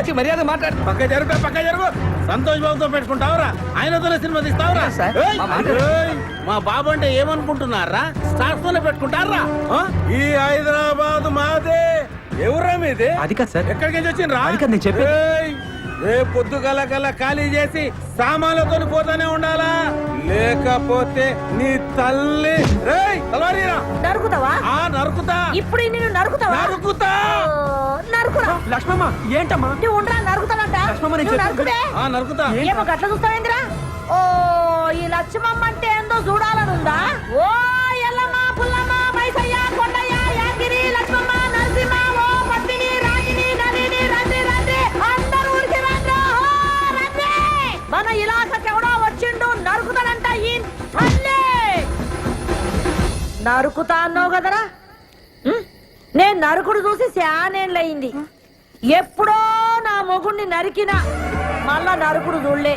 వచ్చి మర్యాద మాట్లాడు. పక్క జరుగు. సంతోష్ బాబుతో పెట్టుకుంటావురా? ఆయనతోనే సినిమా తీస్తావురా? సార్, ఏయ్, మా మాట ఏయ్, మా బాబు అంటే ఏమనుకుంటున్నారా? స్టార్స్ తోనే పెట్టుకుంటారా? ఈ హైదరాబాద్ మాదే. ఎవరా మీది? అది కాదు సార్. ఎక్కడికి వెళ్ళి వచ్చిండ్రా? అది కాదు నేను చెప్పేది. ఏయ్, రేపు పొద్దుగల ఖాళీ చేసి సామాన్లతో పోతానే ఉండాలా, లేకపోతే నీ తల్లి తలవారీరా. నరుకుతావా? నరుకుతా. ఇప్పుడు నిన్ను నరుకుతావా? నరుకుతా. నరుకురా. లక్ష్మమ్మ ఏంటమ్మా? నువ్వు ఉండరా, నరుకుతానంట. లక్ష్మమ్మ, నేను నువ్వు చెప్పేది. నరుకుడే. నరుకుతా. ఏమో గట్ల చూస్తావేంద్రా? ఓ ఈ లక్ష్మమ్మ అంటే ఏందో చూడాలనుందా? ఓ ఎల్లమ్మ, పుల్లమ్మ, మైసయ్య, కొండయ్య, యాగిరి, లక్ష్మమ్మ, నరసింహ, ఓ పద్మిని, రాగిని, నలిని, రండి అందరూ ఊరికి రండి. మన ఇలాకకెవడో వచ్చిండు, నరుకుతానంట ఈ తల్లి. నరుకుతా అన్నావు కదరా? నేను నరుకుడు చూసి శానేళ్ళయింది. ఎప్పుడో నా మొగుణ్ణి నరికినా మళ్ళా నరుకుడు చూడలే.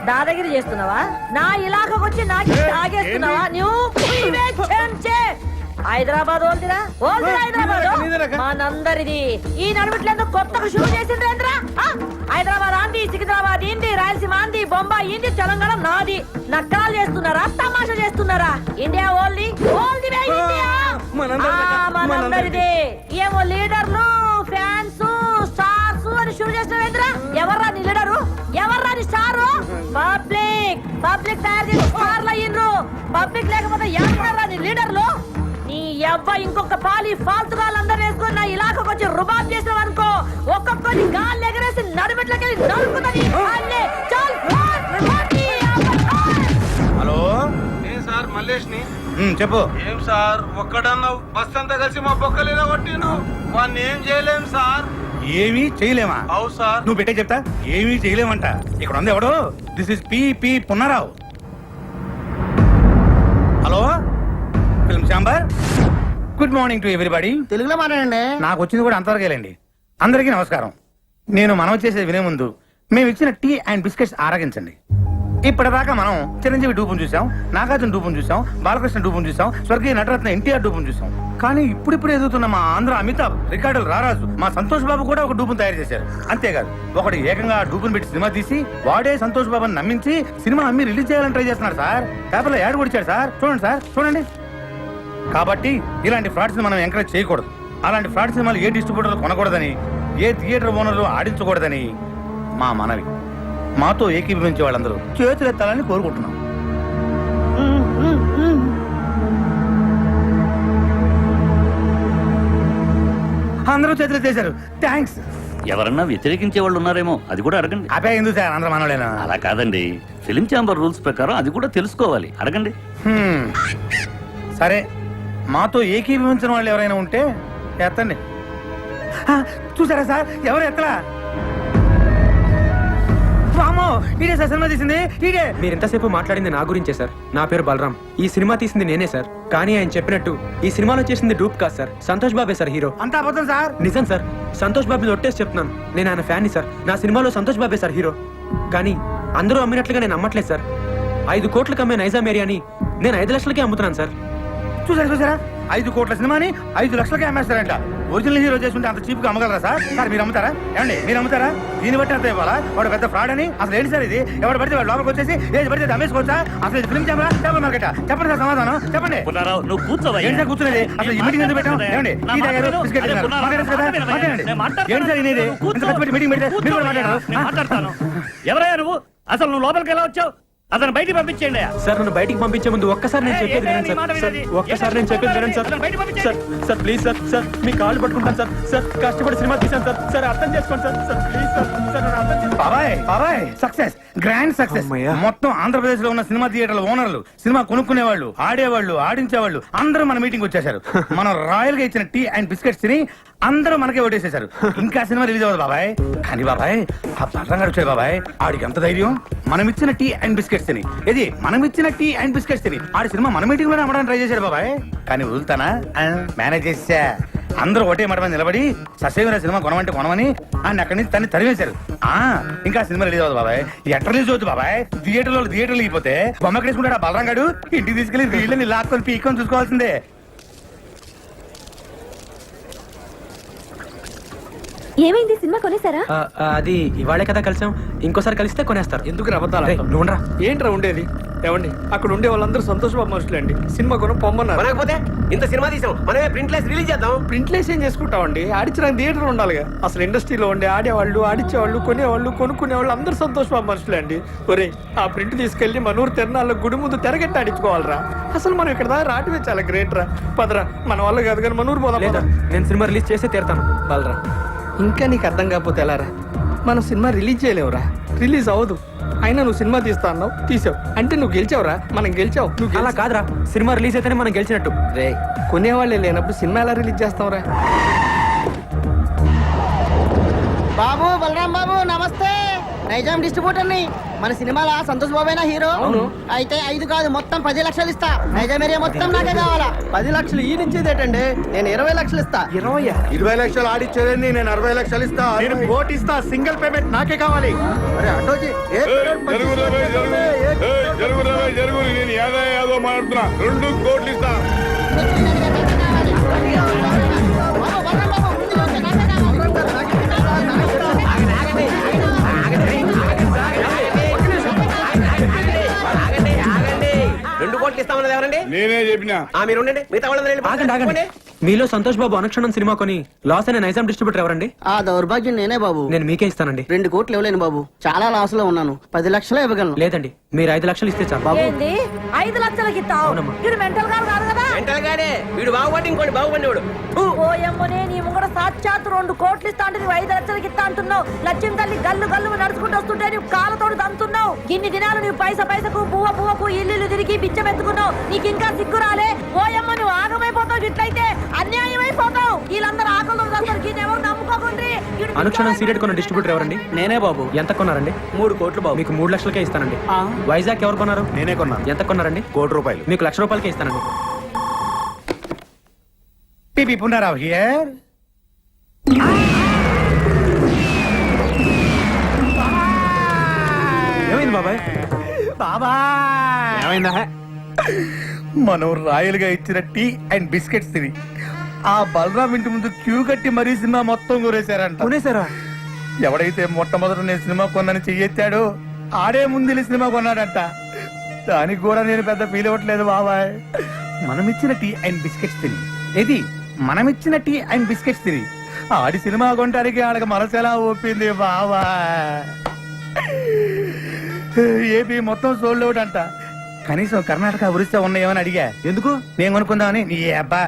దాదాగిరి చేస్తున్నావా? నా ఇలాకకొచ్చి నాకు తాగేస్తున్నావా? నువ్వు హైదరాబాద్ ఓల్దిరా హైదరాబాద్ మనందరిది. ఈ నడుమిట్లేందో కొత్తగా షురూ చేసిండ్రేంద్రా? హైదరాబాద్ ఆంది, సికింద్రాబాద్ ఇంది, రాయలసీమ ఆంది, బొంబాయి ఇంది, తెలంగాణ నాది. నక్కలు చేస్తున్నారా, తమాషా చేస్తున్నారా? ఇండియా ఓల్ది ఇండియా మనందరిది. ఏమో లీడర్లు, ఫ్యాన్స్, స్టార్స్ అని షురూ చేసినవేంద్రా? ఎవర్రా నీ లీడరు? ఎవర్రా నీ స్టారు? పబ్లిక్ తయారు చేసి స్టార్లు అయ్యిండ్రు. పబ్లిక్ లేకపోతే ఎవరా నీ లీడర్లు? నీ అవ్వ ఇంకొక పాలి ఫాల్తుగాళ్ళందరూ వేసుకొని నా ఇలాకకు వచ్చి రుబాబ్ చేసినావు అనుకో, ఒక్కొక్కరిని గాలి ఎగరేసి నడుమెట్లకి నరుకుతుంది. హలో సార్, మల్లేష్ ని. చెప్పు. ఏం సార్ ఒక్కడన్నా బస్ అంతా కలిసి మా బొక్కలు ఇలా కొట్టిను, వాడిని ఏం చేయలేం సార్. ఏమీ చేయలేమా? అవు సార్. నువ్వు పెట్టే చెప్తా. ఏమీ చేయలేమంట. ఇక్కడ ఉంది ఎవడు? This is P Punnarao. Hello, film chamber. Good morning to everybody. తెలుగులో మాట్లాడండి. నాకు వచ్చింది కూడా అంతవరకేలేండి. అందరికీ నమస్కారం. నేను మనవి చేసేది వినే ముందు మేము ఇచ్చిన టీ అండ్ బిస్కెట్స్ ఆరగించండి. ఇప్పటిదాకా మనం చిరంజీవి డూపును చూసాం, నాగార్జున డూపును చూసాం, బాలకృష్ణ డూపును చూసాం, స్వర్గీయ నటరత్న ఎన్టీఆర్ డూపును చూసాం. కానీ ఇప్పుడు ఎదుగుతున్న మా ఆంధ్ర అమితాబ్, రికార్డులు రారాజు, మా సంతోష్ బాబు కూడా ఒక డూపును తయారు చేశారు. అంతేకాదు, ఒకటి ఏకంగా డూపును పెట్టి సినిమా తీసి వాడే సంతోష్ బాబుని నమ్మించి సినిమా అమ్మి రిలీజ్ చేయాలని ట్రై చేస్తున్నారు సార్. పేపర్లో యాడ్ కొడిచాడు సార్. చూడండి సార్, చూడండి. కాబట్టి ఇలాంటి ఫ్రాడ్స్ మనం ఎంకరేజ్ చేయకూడదు. అలాంటి ఫ్రాడ్ సినిమాలు ఏ డిస్ట్రిబ్యూటర్లు కొనకూడదని, ఏ థియేటర్ ఓనర్లు ఆడించకూడదని మా మనవి. మాతో ఏకీభవించే వాళ్ళందరూ చేతులెత్తాలని కోరుకుంటున్నాం. అందరూ చేతులు చేశారు. థ్యాంక్స్. ఎవరన్నా వ్యతిరేకించే వాళ్ళు ఉన్నారేమో, అది కూడా అడగండి. అపే ఎందుకు సార్, అందరూ మనలేనా? అలా కాదండి, ఫిలిం ఛాంబర్ రూల్స్ ప్రకారం అది కూడా తెలుసుకోవాలి, అడగండి. సరే, మాతో ఏకీభవించిన వాళ్ళు ఎవరైనా ఉంటే ఎత్తండి. చూసారా సార్, ఎవరు ఎత్తలా? ఇదే సార్ సినిమా తీసింది. ఇదే. మీరు ఎంతసేపు మాట్లాడింది నా గురించే సార్. నా పేరు బలరాం. ఈ సినిమా తీసింది నేనే సార్. కానీ ఆయన చెప్పినట్టు ఈ సినిమాలో చేసింది డూప్ కాదు సార్. సంతోష్ బాబే సార్ హీరో. అంతా అబద్ధం సార్. నిజం సార్. సంతోష్ బాబుని ఒట్టేసి చెప్తున్నాను. నేను ఆయన ఫ్యాన్ని సార్. నా సినిమాలో సంతోష్ బాబే సార్ హీరో. కానీ అందరూ అమ్మినట్లుగా నేను అమ్మట్లేదు సార్. 5 కోట్లకు అమ్మే నైజాం ఏరియాని నేను 5 లక్షలకే అమ్ముతున్నాను సార్. చూసారా 5 కోట్ల సినిమాని 5 లక్షలకే అమ్మేస్తారంట. ఒరిజినల్ హీరో చేసుకుంటే అంత చీప్ గా అమ్మగలరా సార్? సార్ మీరు అమ్ముతారా? ఏమండి, మీరు అమ్ముతారా? దీన్ని బట్టి అంత ఇవ్వాలా? వాడు పెద్ద ఫ్రాడ్ అని అసలు ఏంటి సార్ ఇది? ఎవరు పడితే వాడు లోపలికి వచ్చేసి ఏది పడితే అమ్మేసుకోవచ్చా? అసలు ఇది ఫిల్మ్ ఛాంబరా, చేపల మార్కెటా? చెప్పండి సార్, సమాధానం చెప్పండి. నువ్వు కూర్చోవా? ఏంటి సార్ కూర్చునేది? అసలు ఈ మీటింగ్ ఎందుకు పెట్టాం? ఏమండి, టీ తాగారు, బిస్కెట్ తిన్నారు. మాట్లాడచ్చు కదా, మాట్లాడండి. ఏంటి సార్ ఇది? ఇంత కష్టపడి మీటింగ్ పెడితే మీరు కూడా మాట్లాడారు. ఎవరయ్యా నువ్వు? అసలు నువ్వు లోపలికి ఎలా వచ్చావు? అతను బయటికి పంపించేయండి. సార్ నన్ను బయటికి పంపించే ముందు ఒక్కసారి నేను చెప్పేది వినండి సార్. ఒక్కసారి నేను చెప్పేది వినండి sir. Sir please sir. Sir మీ కాళ్ళు పట్టుకుంటాను సార్. సార్ కష్టపడి సినిమా తీశాను సార్. సార్ అర్థం చేసుకోండి sir. Sir please sir. Sir అర్థం చేసుకోండి. బాబాయ్ సక్సెస్, గ్రాండ్ సక్సెస్. మొత్తం ఆంధ్రప్రదేశ్ లో ఉన్న సినిమా థియేటర్ల ఓనర్లు, సినిమా కొనుక్కునేవాళ్ళు, ఆడేవాళ్ళు, ఆడించేవాళ్ళు అందరూ మన మీటింగ్ వచ్చేసారు. మనం రాయల్ గా ఇచ్చిన టీ అండ్ బిస్కెట్స్ తిని అందరూ మనకే ఓటేసేశారు. ఇంకా సినిమా రిలీజ్ అవ్వదు బాబాయ్. కానీ బాబాయ్, ఆ బలరంగాడు వచ్చాడు బాబాయ్. ఆడికి ఎంత ధైర్యం? మనం ఇచ్చిన టీ అండ్ బిస్కెట్స్ తిని, ఇది మనం ఇచ్చిన టీ అండ్ బిస్కెట్స్ తిని ఆడి సినిమా మన మీటింగ్ లోనే అమ్మడానికి ట్రై చేశాడు బాబాయ్. కానీ వదులుతానా? మేనేజ్ చేసా. అందరూ ఒకటే మాట మీద నిలబడి ససేమిరా సినిమా కొనమంటే కొనమని ఆయన అక్కడి నుంచి తన్ని తరివేశారు. ఇంకా సినిమా రిలీజ్ అవ్వదు బాబాయ్. ఎట్లా రిలీజ్ అవుతుంది బాబాయ్? థియేటర్లో అయిపోతే బొమ్మ కడేసుకుంటాడు ఆ బలరంగాడు. ఇంటికి తీసుకెళ్లి వీళ్ళని లాక్కొని పీక్కొని చూసుకోవాల్సిందే. ఏమైంది సినిమా కొనేసారా? అది ఇవాళే కదా కలిసాం, ఇంకోసారి కలిస్తే కొనేస్తారు. ఎందుకు రబద్దాలు రేయ్, నువ్వు ఉండరా. ఏంట్రా ఉండేది? ఏమండి అక్కడ ఉండే వాళ్ళందరూ సంతోషబాబు మనుషులే అండి. సినిమా కొనం పొమ్మన్నారు. మనకపోతే ఇంత సినిమా తీసాం, మనమే ప్రింట్లెస్ రిలీజ్ చేద్దాం. ప్రింట్లేసి ఏం చేసుకుంటామండి? ఆడించడానికి థియేటర్ ఉండాలిగా. అసలు ఇండస్ట్రీలో ఉండే ఆడేవాళ్ళు, ఆడించేవాళ్ళు, కొనేవాళ్ళు, కొనుక్కునేవాళ్ళు అందరూ సంతోషబాబు మనుషులే అండి. ఒరే, ఆ ప్రింట్ తీసుకెళ్లి మన ఊరు తిరణాల్లో గుడి ముందు తెరగట్టి ఆడించుకోవాలరా. అసలు మనం ఇక్కడ దాకా రావటమే చాలా గ్రేట్ రా. పదరా, మన వాళ్ళు కాదు కానీ మన ఊరు పోదాం. లేదా నేను సినిమా రిలీజ్ చేస్తే తీరుతాను. బలరా, ఇంకా నీకు అర్థం కాకపోతే ఎలా రా? మనం సినిమా రిలీజ్ చేయలేవురా, రిలీజ్ అవ్వదు. అయినా నువ్వు సినిమా తీస్తా అన్నావు, తీసావు అంటే నువ్వు గెలిచావురా. మనం గెలిచావు, నువ్వు అలా కాదురా, సినిమా రిలీజ్ అయితేనే మనం గెలిచినట్టు. రే, కొనేవాళ్ళే లేనప్పుడు సినిమా ఎలా రిలీజ్ చేస్తావురా? బాబు బలరాం బాబు నమస్తే. నైజాం డిస్ట్రిబ్యూటర్ ని. మన సినిమాలో సంతోష్ బాబేనా హీరో? అవును. అయితే 5 కాదు మొత్తం 10 లక్షలు ఇస్తా. నైజాం ఏరియా మొత్తం నాకే కావాలా. 10 లక్షలు ఈ నుంచి ఏంటండి? నేను 20 లక్షలు ఇస్తా. 20 లక్షలు ఆడిచ్చేదండి, నేను 60 లక్షలు ఇస్తా. నేను కోటి ఇస్తా. సింగిల్ పేమెంట్ నాకే కావాలి. అరే అటోజీ, జరుగు నేను ఏదో మాట్లాడుతున్నా. 2 కోట్లు ఇస్తా. బాబు, బలరాం బాబు, ముందు చూస్తే నాకే కావాలి. రెండు కోట్లు ఇస్తామన్నది ఎవరండి? నేనే చెప్పినా. మీరు ఉండండి, మిగతా వాళ్ళందరూ వెళ్ళి ఆగండి ఆగండి. మీలో సంతోష్ బాబు అనుక్షణం సినిమా కొని లాస్ అయిన నైజాం డిస్ట్రిబ్యూటర్ ఎవరండి? ఆ దౌర్భాగ్యం నేనే బాబు. నేను మీకే ఇస్తానండి. 2 కోట్లు ఇవ్వలేను బాబు, చాలా లాస్ లో ఉన్నాను. 10 లక్షలు ఇవ్వగలను. లేదండి, మీరు 5 లక్షలు ఇస్తే చాలు. ఏంది 5 లక్షలకి ఇస్తావు? అవునమ్మా. ఇది మెంటల్ గారు కాదు కదా. వెంటనే వీడు బాగుపడి ఇంకోటి బాగుపడివాడు. ఓయమ్మనే నీ ముంగడ సాక్షాత్ 2 కోట్లు ఇస్తా అంటే నువ్వు 5 లక్షలకి ఇస్తా అంటున్నావు. లక్ష్యం తల్లి గల్లు గల్లు నడుచుకుంటూ వస్తుంటే నువ్వు కాళ్ళతోడు దంతున్నావు. ఇన్ని దినాలు నువ్వు పైసకు పువ్వకు ఇల్లు తిరిగి బిచ్చమెత్తుకున్నావు. నీకు ఇంకా సిగ్గు రాలే? ఓయమ్మ, నువ్వు ఆగమైపోతావు. ఇట్లయితే అన్యాయం అయిపోతావు. వీళ్ళందరూ ఆకలి ఎవరు నమ్ముకోకుండ్రి. అనుక్షణం సీరియడ్ కొన్న డిస్ట్రిబ్యూటర్ ఎవరండి? నేనే బాబు. ఎంత కొన్నారండి? 3 కోట్లు బాబు. మీకు 3 లక్షలకే ఇస్తానండి. వైజాగ్ ఎవరు కొన్నారు? నేనే కొన్నాను. ఎంత కొన్నారండి? ₹1,00,00,000. మీకు ₹1,00,000 ఇస్తానండి. పిపి పునరావ్ హియర్. ఏమైంది బాబాయ్? బాబా ఏమైందా? మనం రాయలుగా ఇచ్చిన టీ అండ్ బిస్కెట్స్ తిని ఆ బలరాం ఇంటి ముందు క్యూ కట్టి మరీ సినిమా మొత్తం కొనేశారంట. కొనేసారా? ఎవడైతే మొట్టమొదట నేను సినిమా కొన్నాను చెయ్యెత్తాడో ఆడే ముందు సినిమా కొన్నాడంట. దానికి కూడా నేను పెద్ద ఫీల్ అవ్వట్లేదు బాబాయ్. మనమిచ్చిన టీ అండ్ బిస్కెట్స్ తిని మనమిచ్చిన టీ అండ్ బిస్కెట్స్ తిని ఆడి సినిమా కొనడానికి ఆడకి మనసు ఎలా ఒప్పింది బాబాయ్. ఏపీ మొత్తం సోల్డ్ అవుట్ అంట. కనీసం కర్ణాటక ఒరిస్సా ఉన్నాయేమని అడిగా. ఎందుకు? నేను కొనుక్కుందామని. నీ అబ్బా,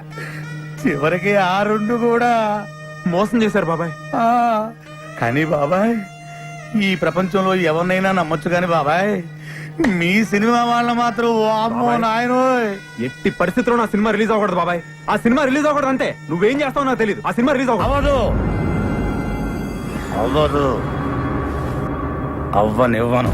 చివరికి ఆ 2 కూడా మోసం చేశారు బాబాయ్. ఆ, కానీ బాబాయ్, ఈ ప్రపంచంలో ఎవరినైనా నమ్మొచ్చు కానీ బాబాయ్, మీ సినిమా వాళ్ళ మాత్రం వామ్మో నాయనోయ్. ఎట్టి పరిస్థితుల్లో నా సినిమా రిలీజ్ అవ్వకూడదు బాబాయ్. ఆ సినిమా రిలీజ్ అవ్వకూడదు అంతే. నువ్వేం చేస్తావు నాకు తెలియదు. ఆ సినిమా రిలీజ్ అవ్వదు అవ్వదు అవ్వనివ్వను.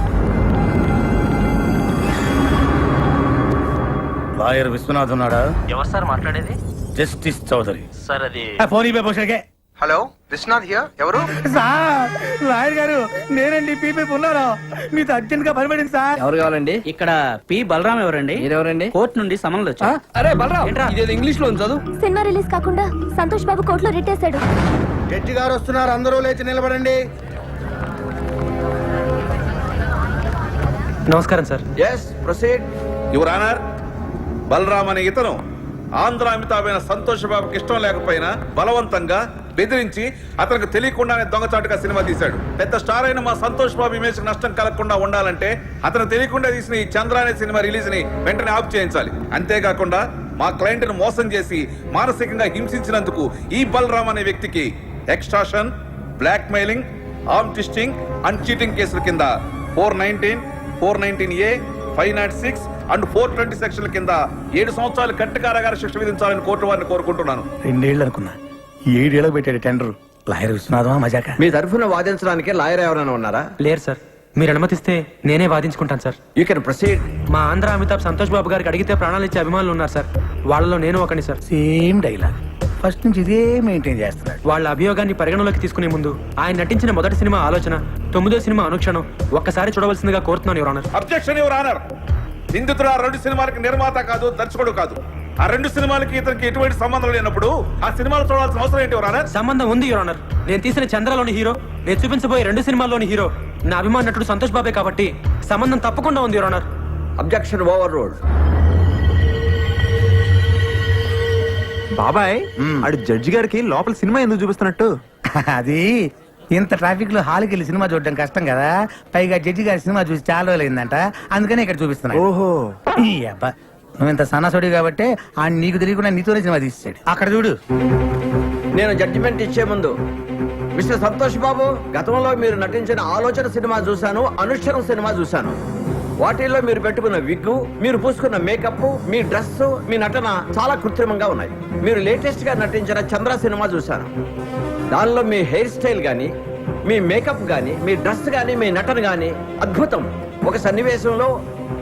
లాయర్ విశ్వనాథ్ ఉన్నాడా? ఎవరు సార్ మాట్లాడేది? జస్టిస్ చౌదరి. సార్ అది ఫోన్ ఇవ్వ పోషకే. Hello, Vishwanath here. ఎవరు? సార్, లాయర్ గారు నేనండి. పీపీ ఉన్నారా? మీతో అర్జెంట్ గా పనిపడింది సార్. ఎవరు కావాలండి? ఇక్కడ పి బలరాం ఎవరండి? మీరెవరండి? కోర్టు నుండి సమన్లు వచ్చా. అరే బలరాం, ఇదేదో ఇంగ్లీష్ లో ఉంది, చదువు. సినిమా రిలీజ్ కాకుండా సంతోష్ బాబు కోర్టులో రిట్టేశాడు. జడ్జి గారు వస్తున్నారు, అందరూ లేచి నిలబడండి. నమస్కారం sir. yes proceed. Your honour, Balaram అనే ఇతను ఆంధ్ర అమితాబైన సంతోష్ బాబుకి ఇష్టం లేకపోయినా బలవంతంగా బెదిరించి అతనికి తెలియకుండానే దొంగచాటుగా సినిమా తీశాడు. పెద్ద స్టార్ అయిన మా సంతోష్ బాబు ఇమేజ్ నష్టం కలగకుండా ఉండాలంటే అతను తెలియకుండా తీసిన ఈ చంద్ర అనే సినిమా రిలీజ్ ని వెంటనే ఆఫ్ చేయించాలి. అంతేకాకుండా మా క్లయింట్ ను మోసం చేసి మానసికంగా హింసించినందుకు ఈ బలరామ్ అనే వ్యక్తికి extortion, blackmailing, arm twisting and cheating కేసుల కింద 419, 419A, 506 అండ్ 420 సెక్షన్ల కింద 7 సంవత్సరాలు కట్టు కారాగార శిక్ష విధించాలని కోర్టు వారిని కోరుకుంటున్నాను. 2 ఏళ్ళు అనుకున్నా, 7 ఏళ్ళకి పెట్టాడు టెండర్. లాయర్ విశ్వనాథమా మజాక? మీ తరఫున వాదించడానికి లాయర్ ఎవరైనా ఉన్నారా? లేరు సార్. మీరు అనుమతిస్తే నేనే వాదించుకుంటాను సార్. You can proceed. మా ఆంధ్ర అమితాబ్ సంతోష్ బాబు గారికి అడిగితే ప్రాణాలు ఇచ్చే అభిమానులు ఉన్నారు సార్. వాళ్ళలో నేను ఒకని సార్. Same dialogue. ఫస్ట్ నుంచి ఇదే మెయింటైన్ చేస్తున్నాడు. వాళ్ళ అభియోగాన్ని పరిగణలోకి తీసుకునే ముందు ఆయన నటించిన మొదటి సినిమా ఆలోచన, 9వ సినిమా అనుక్షణం ఒక్కసారి చూడవలసిందిగా కోరుతున్నాను your honour. Objection your honour. నిందితుడు 2 సినిమాలకు నిర్మాత కాదు, దర్శకుడు కాదు. ఆ 2 సినిమాలకి ఇతనికి ఎటువంటి సంబంధం లేనప్పుడు ఆ సినిమాలు చూడాల్సిన అవసరం ఏంటి యువర్ ఆనర్? సంబంధం ఉంది యువర్ ఆనర్. నేను తీసిన చంద్రలోని హీరో, నేను చూపించబోయే 2 సినిమాల్లోని హీరో నా అభిమాన నటుడు సంతోష్ బాబే కాబట్టి సంబంధం తప్పకుండా ఉంది your honour. Objection over road. బాబాయ్ ఆడు జడ్జి గారికి లోపల సినిమా ఎందుకు చూపిస్తున్నట్టు? అది ఇంత ట్రాఫిక్ లో హాల్కి వెళ్ళి సినిమా చూడడం కష్టం కదా, పైగా జడ్జి గారి సినిమా చూసి చాలా రోజులైందంట, అందుకనే ఇక్కడ చూపిస్తున్నా. ఓహో, ఈ అబ్బా, నువ్వు ఇంత సన్నసోడి కాబట్టి ఆ నీకు తెలియకుండా నీతోనే సినిమా తీసాడు. అక్కడ చూడు. నేను జడ్జిమెంట్ ఇచ్చే ముందు మిస్టర్ సంతోష్ బాబు, గతంలో మీరు నటించిన ఆలోచన సినిమా చూశాను, అనుష్ఠరం సినిమా చూశాను. వాటిల్లో మీరు పెట్టుకున్న విగ్గు, మీరు పూసుకున్న మేకప్, మీ డ్రెస్, మీ నటన చాలా కృత్రిమంగా ఉన్నాయి. మీరు లేటెస్ట్ గా నటించిన చంద్ర సినిమా చూశాను. దానిలో మీ హెయిర్ స్టైల్ గానీ, మీ మేకప్ గానీ, మీ డ్రెస్ గానీ, మీ నటన గానీ అద్భుతం. ఒక సన్నివేశంలో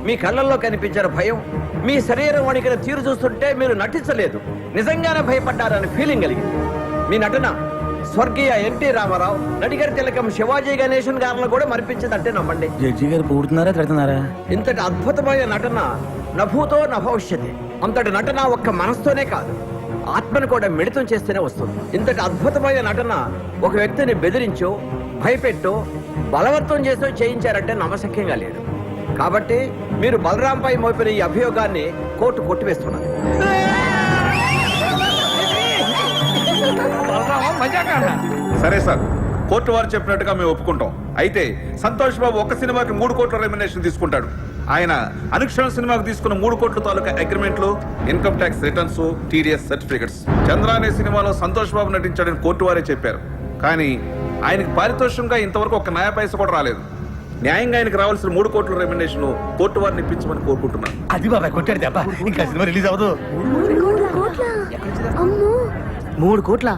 మీ కళ్ళల్లో కనిపించిన భయం, మీ శరీరం వణికిన తీరు చూస్తుంటే మీరు నటించలేదు, నిజంగానే భయపడ్డారని ఫీలింగ్ కలిగింది. మీ నటన స్వర్గీయ ఎన్టీ రామారావు, నడిగర్ తిలకం శివాజీ గణేశన్ గారిని కూడా మరిపించిందంటే నమ్మండి. జడ్జి గారు పూడుతున్నారా తిడుతున్నారా? ఇంతటి అద్భుతమైన నటన నభూతో నభవిష్యతి. అంతటి నటన ఒక్క మనసుతోనే కాదు, ఆత్మను కూడా మిళితం చేస్తేనే వస్తుంది. ఇంతటి అద్భుతమైన నటన ఒక వ్యక్తిని బెదిరించో, భయపెట్టో, బలవంతం చేసో చేయించారంటే నమ్మశక్యంగా లేదు. కాబట్టి మీరు బలరాంపై మోపిన ఈ అభియోగాన్ని కోర్టు కొట్టివేస్తున్నది. సరే సార్, కోర్టు వారు చెప్పినట్టుగా మేము ఒప్పుకుంటాం. అయితే సంతోష్ బాబు ఒక్క సినిమాకి 3 కోట్ల రెమ్యునరేషన్ తీసుకుంటాడు. ఆయన అనుక్షణ సినిమాకు తీసుకున్న 3 కోట్ల తాలూకా అగ్రిమెంట్లు, income tax returns, TDS certificates. Chandra అనే సినిమాలో సంతోష్ బాబు నటించాడని కోర్టు వారే చెప్పారు. కానీ ఆయనకి పారితోషికంగా ఇంతవరకు ఒక న్యాయ పైస కూడా రాలేదు. న్యాయంగా ఆయనకు రావాల్సిన 3 కోట్ల రెమ్యునరేషన్ కోర్టు వారిని ఇప్పించమని కోరుకుంటున్నాను. అది బాబాయ్ కొట్టాడు దెబ్బ, ఇంకా సినిమా రిలీజ్ అవ్వదు. 3 కోట్ల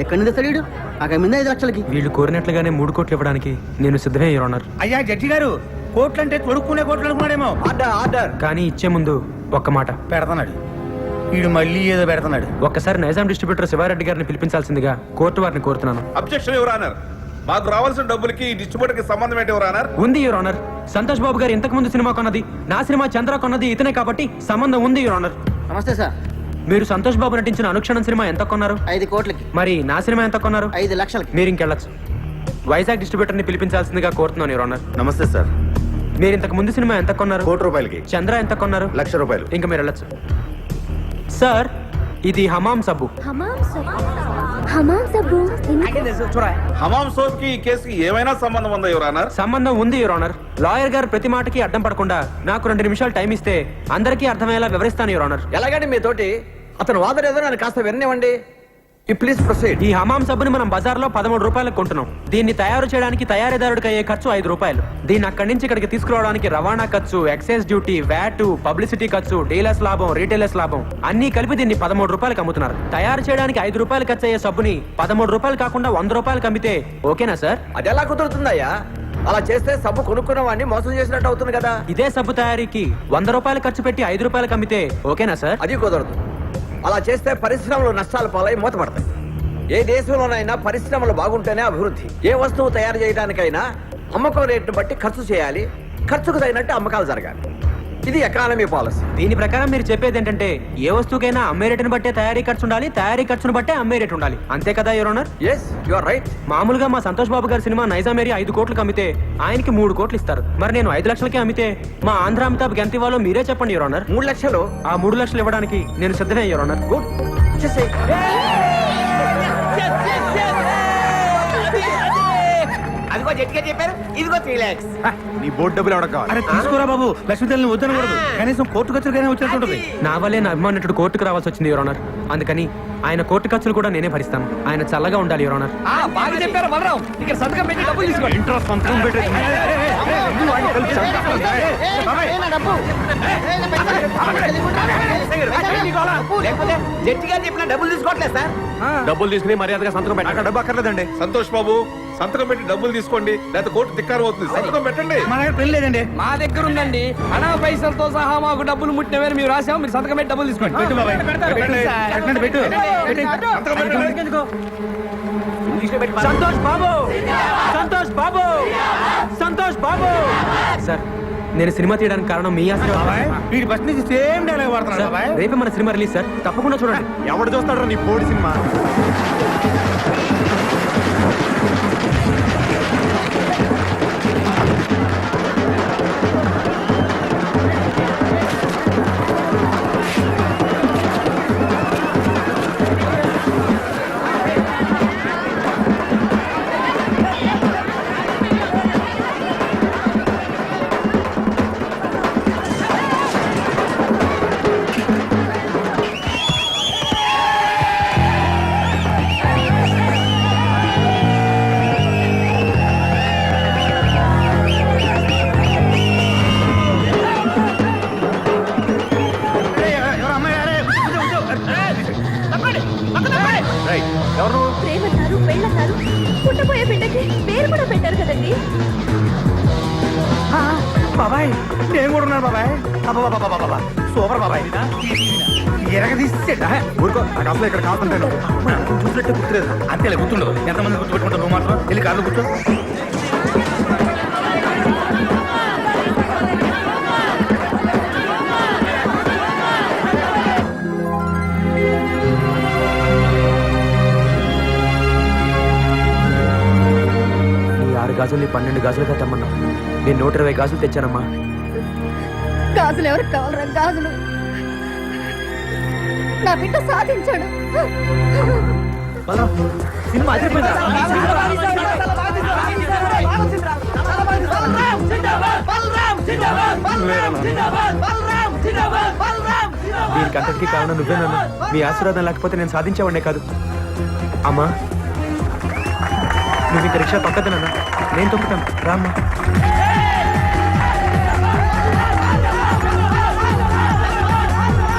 ఎక్కడి నుంచి తెస్తాడు? అక్కడ మీద 5 లక్షలకి. వీళ్ళు కోరినట్లుగానే 3 కోట్లు ఇవ్వడానికి నేను సిద్ధమే యువర్ ఆనర్. అయ్యా జడ్జి గారు, కోట్లు అంటే తొడుక్కునే కోట్లు అనుకున్నాడేమో. Order, order. కానీ ఇచ్చే ముందు ఒక్క మాట పెడతాడు వీడు, మళ్ళీ ఏదో పెడతాడు. ఒక్కసారి నైజాం డిస్ట్రిబ్యూటర్ శివారెడ్డి గారిని పిలిపించాల్సిందిగా కోర్టు వారిని కోరుతున్నాను. Objection your honour. మాకు రావాల్సిన డబ్బులకి ఈ డిస్ట్రిబ్యూటర్ కి సంబంధం ఏంటి యువర్ ఆనర్? ఉంది యువర్ ఆనర్. సంతోష్ బాబు గారు ఇంతకు ముందు సినిమా కొన్నది, నా సినిమా చంద్ర కొన్నది ఇతనే కాబట్టి సంబంధం ఉంది యువర్ ఆనర్. నమస్తే సార్. మీరు సంతోష్ బాబు నటించిన అనుక్షణం సినిమా ఎంత కొన్నారు? 5 కోట్లకి. మరి నా సినిమా ఎంత కొన్నారు? 5 లక్షలకి. మీరు ఇంకెళ్ళచ్చు. వైజాగ్ డిస్ట్రిబ్యూటర్ ని పిలిపించాల్సిందిగా కోరుతున్నాను యువర్ ఆనర్. నమస్తే సార్. మీరు ఇంతకు ముందు సినిమా ఎంత కొన్నారు? 1 కోటి రూపాయలకి. చంద్ర ఎంత కొన్నారు? 1 లక్ష రూపాయలు. ఇంకా మీరు వెళ్ళచ్చు. సార్, ఇది హమాం సబ్బు. హమాం సబ్బు. హమాం సబ్బు ఎందుకు? హమాం సోప్ కి ఈ కేసుకి ఏమైనా సంబంధం ఉందా యువర్ ఆనర్? సంబంధం ఉంది యువర్ ఆనర్. లాయర్ గారు ప్రతి మాటకి అడ్డం పడకుండా నాకు 2 నిమిషాలు టైం ఇస్తే అందరికీ అర్థమయ్యేలా వివరిస్తాను యువర్ ఆనర్. ఎలాగండి మీతోటి అతను వాదన ఏదో నన్ను కాస్త విననివ్వండి. Please proceed. ఈ హమాం సబ్బుని మనం బజార్లో 13 రూపాయలకు కొంటున్నాం. దీన్ని తయారు చేయడానికి తయారీదారుడికి అయ్యే ఖర్చు 5 రూపాయలు. దీన్ని అక్కడి నుంచి ఇక్కడికి తీసుకురావడానికి రవాణా ఖర్చు, ఎక్సైజ్ డ్యూటీ, వ్యాట్, పబ్లిసిటీ ఖర్చు, డీలర్స్ లాభం, రీటైలర్స్ లాభం అన్ని కలిపి దీన్ని 13 రూపాయలకు అమ్ముతున్నారు. తయారు చేయడానికి 5 రూపాయలు ఖర్చు అయ్యే సబ్బుని 13 రూపాయలు కాకుండా 100 రూపాయలకు అమ్మితే ఓకేనా సార్? అది ఎలా కుదురుతుందయ్యా? అలా చేస్తే సబ్బు కొనుక్కున్న వాడిని మోసం చేసినట్టు అవుతుంది కదా. ఇదే సబ్బు తయారీకి 100 రూపాయలు ఖర్చు పెట్టి 5 రూపాయలకు అమ్మితే ఓకేనా సార్? అది కుదరదు. అలా చేస్తే పరిశ్రమలు నష్టాలు పాలై మూతపడతాయి. ఏ దేశంలోనైనా పరిశ్రమలు బాగుంటేనే అభివృద్ధి. ఏ వస్తువు తయారు చేయడానికైనా అమ్మకం రేటును బట్టి ఖర్చు చేయాలి, ఖర్చుకు తగినట్టు అమ్మకాలు జరగాలి. ఇది ఎకానమీ పాలసీ. దీని ప్రకారం మీరు చెప్పేది ఏంటంటే ఏ వస్తువుకైనా అమ్మే రేటును బట్టే తయారీ ఖర్చు ఉండాలి, తయారీ ఖర్చును బట్టే అమ్మే రేటు ఉండాలి. అంతే కదా your honour? Yes, you are right. మామూలుగా మా సంతోష్ బాబు గారి సినిమా నైజాం ఏరియా 5 కోట్లకు అమ్మితే ఆయనకి 3 కోట్లు ఇస్తారు. మరి నేను 5 లక్షలకే అమ్మితే మా ఆంధ్ర అమితాబ్ ఎంత ఇవ్వాలో మీరే చెప్పండి యువర్ ఆనర్. 3 లక్షలు. ఆ 3 లక్షలు ఇవ్వడానికి నేను సిద్ధమే యువర్ ఆనర్. గుడ్, చేసేయ్. అదిగో జట్గా చెప్పారు, ఇదిగో 3 lakhs. నీ బోర్డు డబ్బులు ఎవడకు కావాలి? అరే తీసుకోరా బాబు, లక్ష్మీదేవిని వద్దనకూడదు. కనీసం కోర్టు ఖర్చులకైనా వచ్చినట్టుంటది. నా వల్లే నా అభిమానుడు కోర్టుకు రావాల్సి వచ్చింది యువర్ ఆనర్. అందుకని ఆయన కోర్టు ఖర్చులు కూడా నేనే భరిస్తాను. ఆయన చల్లగా ఉండాలి యువర్ ఆనర్. బాగా చెప్పారు బలరాం. ఇక్కడ సంతకం పెట్టి డబ్బులు తీసుకోండి. ఇంట్రెస్ట్ సంతకం పెట్టేసి లేకపోతే జడ్జి గారు చెప్పిన డబ్బులు తీసుకోవట్లేదు సార్. డబ్బులు తీసుకుని మర్యాదగా సంతకం పెట్టండి. అక్కడ డబ్బు అక్కర్లేదండి. సంతోష్ బాబు, సంతకం పెట్టి డబ్బులు తీసుకోండి, లేకపోతే కోర్టు ధిక్కారం అవుతుంది. సంతకం పెట్టండి. మా దగ్గర పెళ్లి లేదండి. మా దగ్గర ఉందండి. అనా పైసలతో సహా మాకు డబ్బులు ముట్టినవేరు మేము రాసాము. మీరు సంతకం పెట్టి డబ్బులు తీసుకోండి. పెట్టు బాబాయ్, పెట్టండి, పెట్టు. సంతకం పెట్టండి. సంతోష్ బాబు, సంతోష్ బాబు, సంతోష్ బాబు. సార్, నేను సినిమా తీయడానికి కారణం మీ ఆశీర్వాదం. బాబాయ్ వీడి ఫస్ట్ నుంచి సేమ్ డైలాగ్ వాడుతున్నాడు సార్, బాబాయ్. రేపే మన సినిమా రిలీజ్ సార్, తప్పకుండా చూడండి. ఎవడు చూస్తాడు నీ బోర్డు సినిమా? ఏయ్, ఎవరు అమ్మాయి? అరే, కూర్చో, కూర్చో. రేయ్, ఎవరు నువ్వు? ప్రేమన్నారు పెళ్ళన్నారు పుట్టబోయే బిడ్డకి పేరు కూడా పెట్టారు కదండి. ఆ, బాబాయ్ నేను కూడా ఉన్నాను బాబాయ్. అబ్బబ్బబ్బబ్బబ్బబ్బ. సూపర్ బాబాయ్. ఎరగ తీసేట ఊరుకో, నాకు అసలు ఇక్కడ కాకుంటాను. చూసినట్టే గుర్తులేదు. అంతేలే గుర్తుండదు. ఎంతమంది గుర్తుపెట్టుకుంటావు నువ్వు మాత్రం. వెళ్ళి కార్లో కూర్చో. ఈ 6 గాజుల్ని 12 గాజులుగా తెమ్మన్నా. నేను 120 గాజులు తెచ్చానమ్మా. గాజులు ఎవరికి కావాలరా గాజులు? నా బిడ్డ సాధించాడు. సినిమా అదిరిపోయిందా? దీనికి అంతటికీ కారణం నువ్వేనన్నా. మీ ఆశీర్వాదం లేకపోతే నేను సాధించేవాడినే కాదు. అమ్మా, నువ్వు ఇంక రిక్షా తొక్కదనన్నా, నేను తొక్కుతాను రామ్మా.